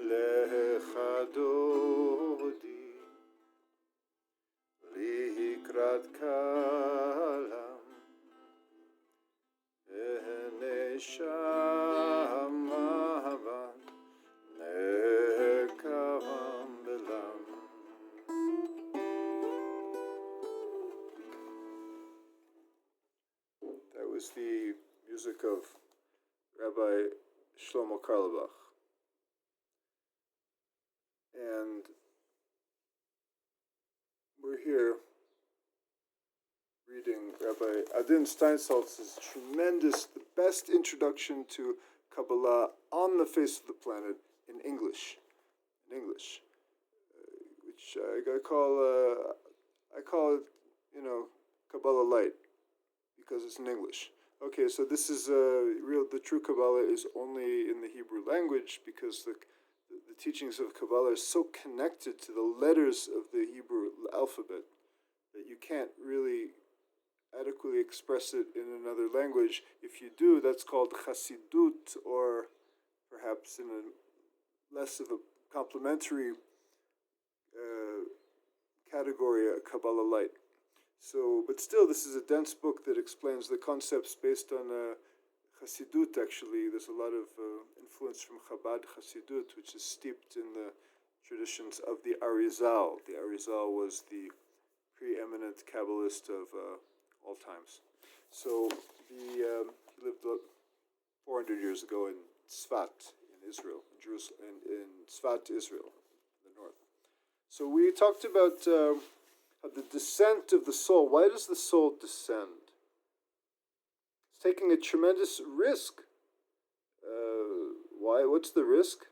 Lecha Dodi Likrat Kalam Neshamavan Nekavam Belam. That was the music of Rabbi Shlomo Carlbach. And we're here reading Rabbi Adin Steinsaltz's tremendous, the best introduction to Kabbalah on the face of the planet in English. Which I call it, Kabbalah Light, because it's in English. Okay, so this is the true Kabbalah is only in the Hebrew language, because the teachings of Kabbalah are so connected to the letters of the Hebrew alphabet that you can't really adequately express it in another language. If you do, that's called Chassidut, or perhaps in a less of a complementary category, a Kabbalah Light. So, but still, this is a dense book that explains the concepts based on Chassidut. Actually, there's a lot of influence from Chabad Chassidut, which is steeped in the traditions of the Arizal. The Arizal was the preeminent Kabbalist of all times. So he lived 400 years ago in Tzfat, in Israel, in Jerusalem, in Tzfat, Israel, in the north. So we talked about the descent of the soul. Why does the soul descend? It's taking a tremendous risk. Why? What's the risk?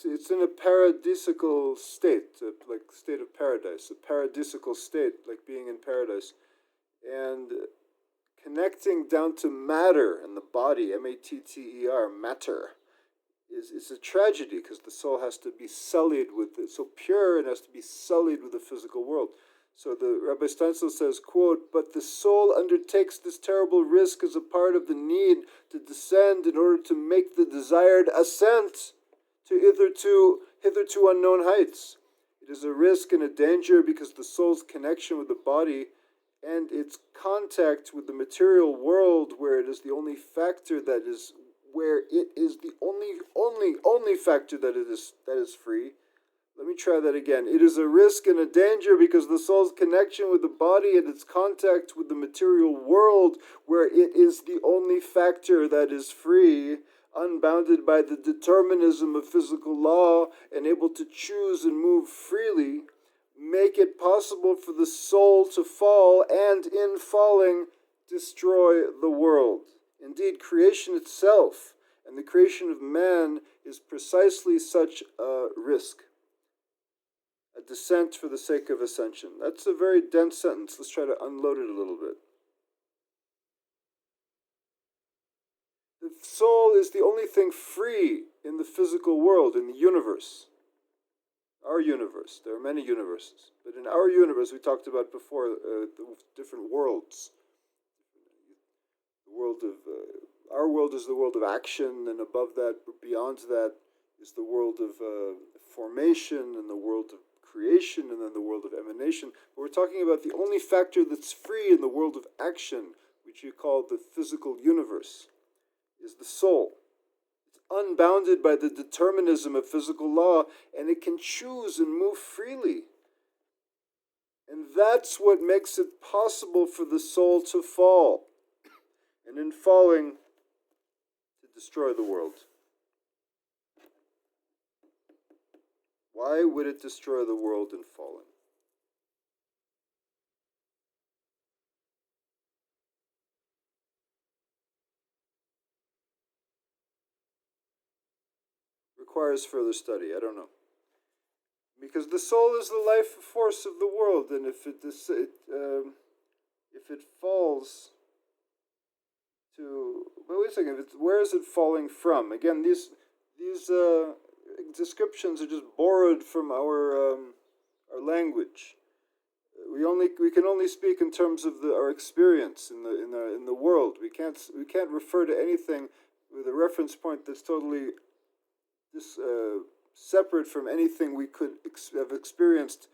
It's in a paradisical state, like state of paradise, a paradisical state, like being in paradise, and connecting down to matter and the body, M-A-T-T-E-R, matter, is a tragedy, because the soul has to be sullied with it, so pure, and has to be sullied with the physical world. So the Rabbi Steinsaltz says, quote, "But the soul undertakes this terrible risk as a part of the need to descend in order to make the desired ascent to hitherto unknown heights. It is a risk and a danger because the soul's connection with the body and its contact with the material world, where it is the only factor that is only factor that is free." Let me try that again. It is a risk and a danger because the soul's connection with the body and its contact with the material world, where it is the only factor that is free, unbounded by the determinism of physical law, and able to choose and move freely, make it possible for the soul to fall, and in falling, destroy the world. Indeed, creation itself and the creation of man is precisely such a risk. A descent for the sake of ascension. That's a very dense sentence. Let's try to unload it a little bit. The soul is the only thing free in the physical world, in the universe. Our universe. There are many universes. But in our universe, we talked about before the different worlds. The world of our our world is the world of action, and above that, beyond that, is the world of formation, and the world of creation, and then the world of emanation. But we're talking about the only factor that's free in the world of action, which you call the physical universe, is the soul. It's unbounded by the determinism of physical law, and it can choose and move freely. And that's what makes it possible for the soul to fall, and in falling, to destroy the world. Why would it destroy the world in falling? Requires further study. I don't know. Because the soul is the life force of the world, and if it falls to, but wait a second. Where is it falling from? Again, these descriptions are just borrowed from our language. We can only speak in terms of our experience in the world. We can't refer to anything with a reference point that's totally separate from anything we could have experienced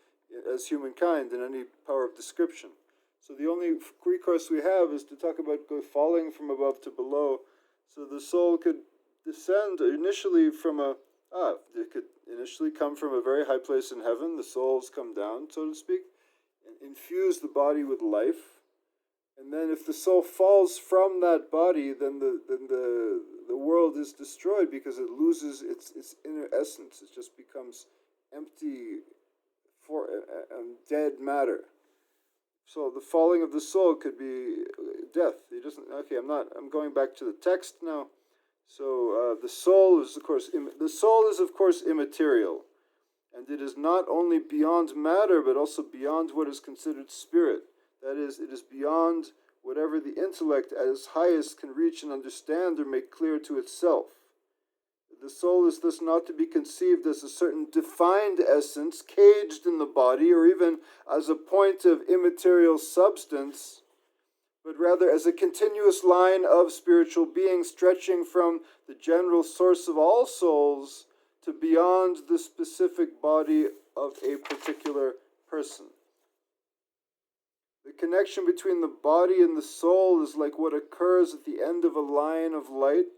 as humankind in any power of description. So the only recourse we have is to talk about falling from above to below. So the soul could descend initially it could initially come from a very high place in heaven. The souls come down, so to speak, and infuse the body with life. And then if the soul falls from that body, then the world is destroyed because it loses its inner essence. It just becomes empty, dead matter. So the falling of the soul could be death. I'm going back to the text now. So the soul is of course immaterial, and it is not only beyond matter but also beyond what is considered spirit. That is, it is beyond whatever the intellect at its highest can reach and understand or make clear to itself. The soul is thus not to be conceived as a certain defined essence caged in the body, or even as a point of immaterial substance, but rather as a continuous line of spiritual beings stretching from the general source of all souls to beyond the specific body of a particular person. The connection between the body and the soul is like what occurs at the end of a line of light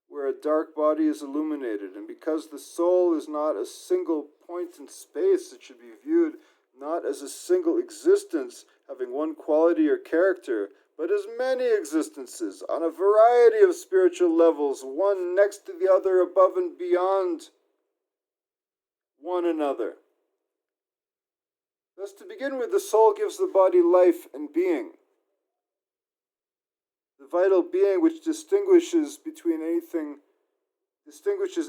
where a dark body is illuminated. And because the soul is not a single point in space, it should be viewed not as a single existence having one quality or character, but as many existences on a variety of spiritual levels, one next to the other, above and beyond one another. Thus, to begin with, the soul gives the body life and being. The vital being which distinguishes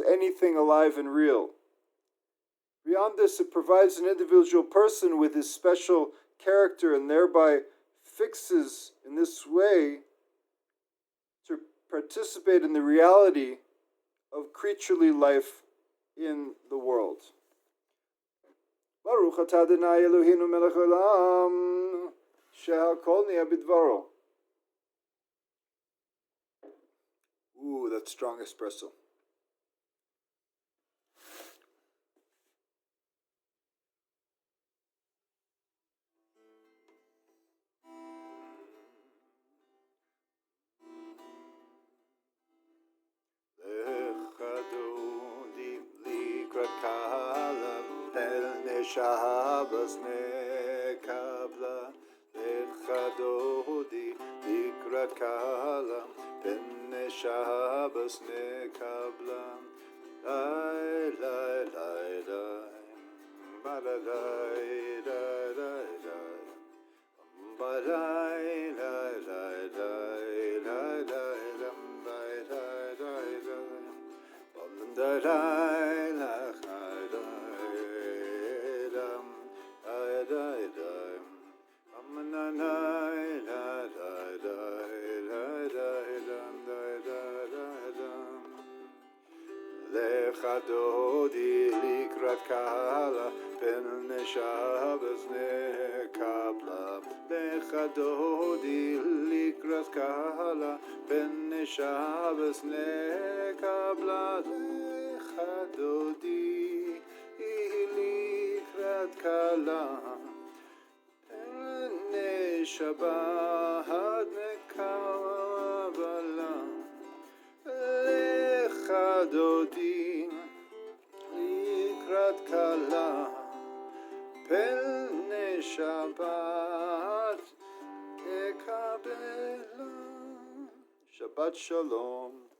anything alive and real. Beyond this, it provides an individual person with his special character and thereby fixes in this way to participate in the reality of creaturely life in the world. Baruch atah Adonai Eloheinu melech haolam, shehakol niyeh bidvaro. Ooh, that's strong espresso. Lecha Dodi likrat kala el neshabas nekabla. Lecha Dodi likrat kala el Shabbos nekabla, lai lai lai lai, ba la lai lai lai lai, ba lai lai lai lai lai lai lam lai lai lai lai, bam da lai lai lai lam lai lai lai, bam na lai lai lai lai lai lam. Lecha Dodi likrat kala ben neshabas nekabla. Lecha Dodi likrat kala ben Shabbos nekabla Lecha Dodi Likrat Kala Pene Shabbat nekabla Lecha Dodi Likrat Kala Pene Shabbat nekabla Shabbat Shalom.